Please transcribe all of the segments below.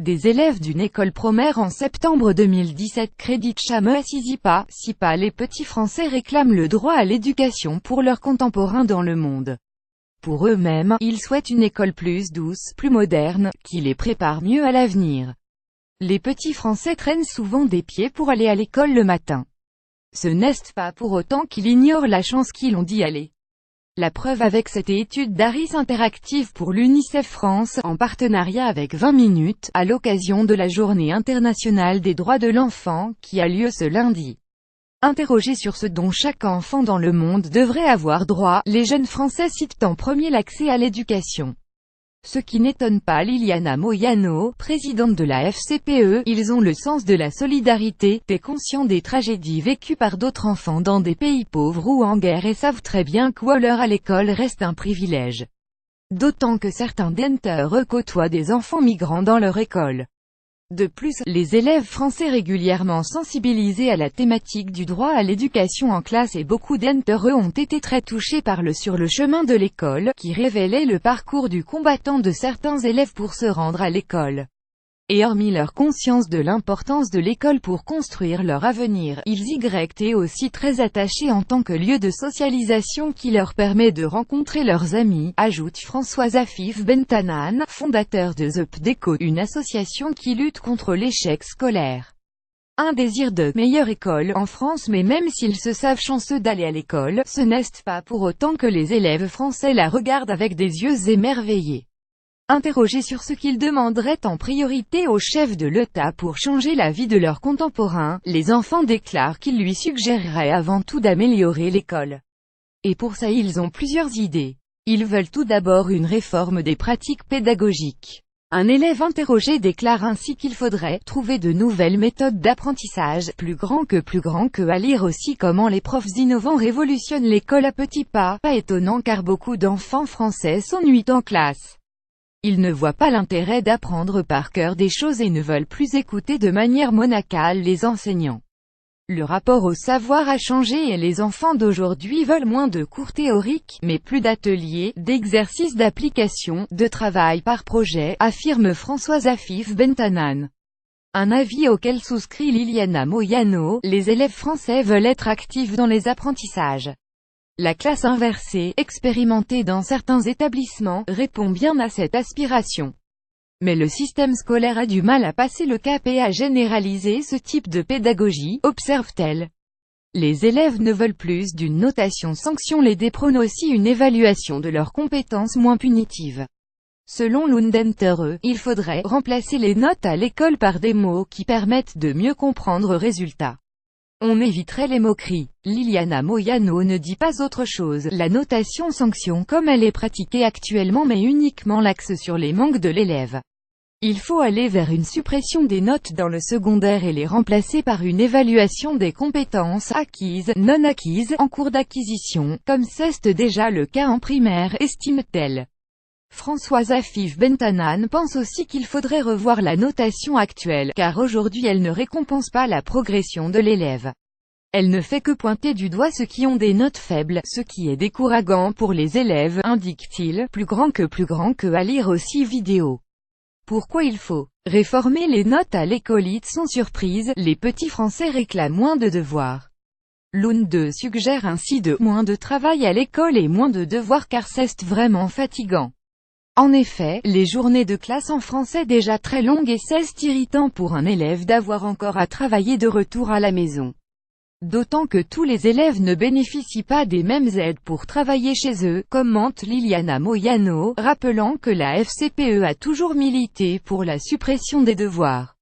Des élèves d'une école primaire en septembre 2017 créditent Chame Sipa, les petits Français réclament le droit à l'éducation pour leurs contemporains dans le monde. Pour eux-mêmes, ils souhaitent une école plus douce, plus moderne, qui les prépare mieux à l'avenir. Les petits Français traînent souvent des pieds pour aller à l'école le matin. Ce n'est pas pour autant qu'ils ignorent la chance qu'ils ont d'y aller. La preuve avec cette étude d'Harris Interactive pour l'UNICEF France, en partenariat avec 20 minutes, à l'occasion de la Journée internationale des droits de l'enfant, qui a lieu ce lundi. Interrogés sur ce dont chaque enfant dans le monde devrait avoir droit, les jeunes Français citent en premier l'accès à l'éducation. Ce qui n'étonne pas Liliana Moyano, présidente de la FCPE, ils ont le sens de la solidarité, conscients des tragédies vécues par d'autres enfants dans des pays pauvres ou en guerre et savent très bien qu'aller à l'école reste un privilège. D'autant que certains d'entre eux côtoient des enfants migrants dans leur école. De plus, les élèves français régulièrement sensibilisés à la thématique du droit à l'éducation en classe et beaucoup d'entre eux ont été très touchés par sur le chemin de l'école, qui révélait le parcours du combattant de certains élèves pour se rendre à l'école. Et hormis leur conscience de l'importance de l'école pour construire leur avenir, ils y étaient aussi très attachés en tant que lieu de socialisation qui leur permet de rencontrer leurs amis, ajoute François Afif Bentanan, fondateur de The Pdeco, une association qui lutte contre l'échec scolaire. Un désir de « meilleure école » en France, mais même s'ils se savent chanceux d'aller à l'école, ce n'est pas pour autant que les élèves français la regardent avec des yeux émerveillés. Interrogés sur ce qu'ils demanderaient en priorité au chef de l'État pour changer la vie de leurs contemporains, les enfants déclarent qu'ils lui suggéreraient avant tout d'améliorer l'école. Et pour ça ils ont plusieurs idées. Ils veulent tout d'abord une réforme des pratiques pédagogiques. Un élève interrogé déclare ainsi qu'il faudrait trouver de nouvelles méthodes d'apprentissage, plus grand que à lire aussi comment les profs innovants révolutionnent l'école à petits pas, pas étonnant car beaucoup d'enfants français s'ennuient en classe. Ils ne voient pas l'intérêt d'apprendre par cœur des choses et ne veulent plus écouter de manière monacale les enseignants. Le rapport au savoir a changé et les enfants d'aujourd'hui veulent moins de cours théoriques, mais plus d'ateliers, d'exercices d'application, de travail par projet, affirme François Afif Bentanan. Un avis auquel souscrit Liliana Moyano, les élèves français veulent être actifs dans les apprentissages. La classe inversée, expérimentée dans certains établissements, répond bien à cette aspiration. Mais le système scolaire a du mal à passer le cap et à généraliser ce type de pédagogie, observe-t-elle. Les élèves ne veulent plus d'une notation sanction, les prônent aussi une évaluation de leurs compétences moins punitive. Selon l'un d'entre eux, il faudrait remplacer les notes à l'école par des mots qui permettent de mieux comprendre résultats. On éviterait les moqueries. Liliana Moyano ne dit pas autre chose, la notation sanction comme elle est pratiquée actuellement met uniquement l'axe sur les manques de l'élève. Il faut aller vers une suppression des notes dans le secondaire et les remplacer par une évaluation des compétences acquises, non acquises, en cours d'acquisition, comme c'est déjà le cas en primaire, estime-t-elle. François Afif Bentanan pense aussi qu'il faudrait revoir la notation actuelle, car aujourd'hui elle ne récompense pas la progression de l'élève. Elle ne fait que pointer du doigt ceux qui ont des notes faibles, ce qui est décourageant pour les élèves, indique-t-il, plus grand que à lire aussi vidéo. Pourquoi il faut réformer les notes à l'école? Sans surprise, les petits Français réclament moins de devoirs. L'un d'eux suggère ainsi moins de travail à l'école et moins de devoirs car c'est vraiment fatigant. En effet, les journées de classe en français déjà très longues et c'est irritant pour un élève d'avoir encore à travailler de retour à la maison. D'autant que tous les élèves ne bénéficient pas des mêmes aides pour travailler chez eux, commente Liliana Moyano, rappelant que la FCPE a toujours milité pour la suppression des devoirs.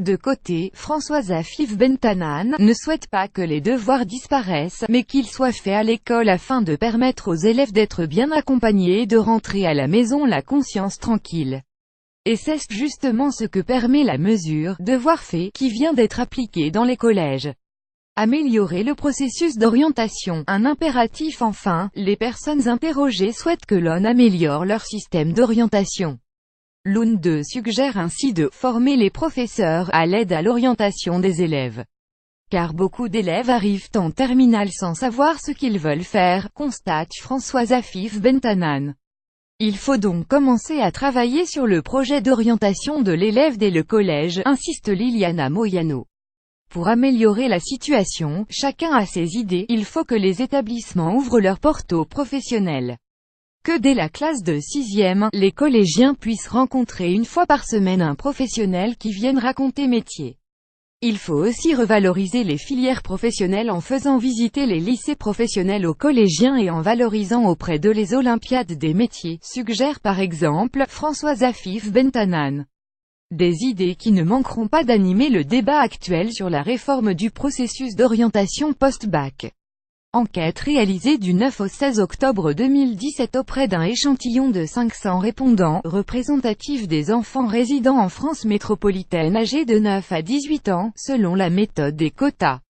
De côté, François Afif Bentanan ne souhaite pas que les devoirs disparaissent, mais qu'ils soient faits à l'école afin de permettre aux élèves d'être bien accompagnés et de rentrer à la maison la conscience tranquille. Et c'est justement ce que permet la mesure « devoir fait » qui vient d'être appliquée dans les collèges. Améliorer le processus d'orientation, un impératif enfin, les personnes interrogées souhaitent que l'on améliore leur système d'orientation. L'un d'eux suggère ainsi de « former les professeurs à l'aide à l'orientation des élèves ». Car beaucoup d'élèves arrivent en terminale sans savoir ce qu'ils veulent faire, constate François Afif Bentanan. Il faut donc commencer à travailler sur le projet d'orientation de l'élève dès le collège, insiste Liliana Moyano. Pour améliorer la situation, chacun a ses idées, il faut que les établissements ouvrent leurs portes aux professionnels. Que dès la classe de 6e, les collégiens puissent rencontrer une fois par semaine un professionnel qui vienne raconter métier. Il faut aussi revaloriser les filières professionnelles en faisant visiter les lycées professionnels aux collégiens et en valorisant auprès d'eux les olympiades des métiers, suggère par exemple Françoise Afif Bentanan. Des idées qui ne manqueront pas d'animer le débat actuel sur la réforme du processus d'orientation post-bac. Enquête réalisée du 9 au 16 octobre 2017 auprès d'un échantillon de 500 répondants, représentatifs des enfants résidant en France métropolitaine âgés de 9 à 18 ans, selon la méthode des quotas.